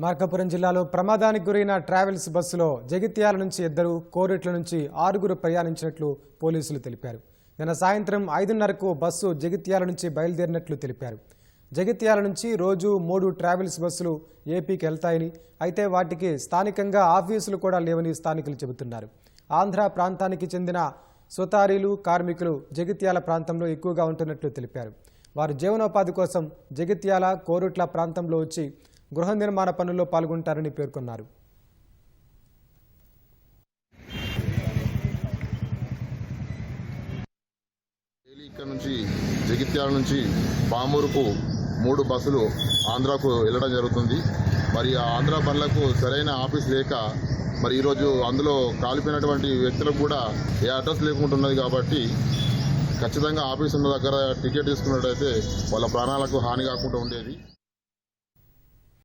మార్కాపురం జిల్లాలో ప్రమాదానికి గురైన ట్రావెల్స్ బస్సులో జగిత్యాల నుంచి 2, కోరుట్ల నుంచి 6 ప్రయాణించినట్లు పోలీసులు తెలిపారు. నిన్న సాయంత్రం 5:30కు బస్సు జగిత్యాల నుంచి బయలుదేరినట్లు తెలిపారు. జగిత్యాల నుంచి రోజు 3 ట్రావెల్స్ బస్సులు ఏపీకి వెళ్తాయని, అయితే వాటికి స్థానికంగా ఆఫీసులు కూడా లేవని స్థానికులు చెబుతున్నారు. ఆంధ్ర ప్రాంతానికి చెందిన సుతారీలు, కార్మికులు జగిత్యాల ప్రాంతంలో ఎక్కువగా ఉంటున్నట్లు తెలిపారు. వారు జీవనోపాధి కోసం జగిత్యాల, కోరుట్ల ప్రాంతంలో వచ్చి గృహ నిర్మాణ పనుల్లో పాల్గొంటారని పేర్కొన్నారు. ఇక్కడ నుంచి జగిత్యాల నుంచి పామూరుకు 3 బస్సులు ఆంధ్రాకు వెళ్ళడం జరుగుతుంది. మరి ఆ ఆంధ్ర బండ్లకు సరైన ఆఫీస్ లేక మరి ఈరోజు అందులో కాలిపోయినటువంటి వ్యక్తులకు కూడా ఏ అడ్రస్ లేకుంటున్నది. కాబట్టి ఖచ్చితంగా ఆఫీస్ ఉన్న దగ్గర టికెట్ తీసుకున్నట్టయితే వాళ్ళ ప్రాణాలకు హాని కాకుండా ఉండేది.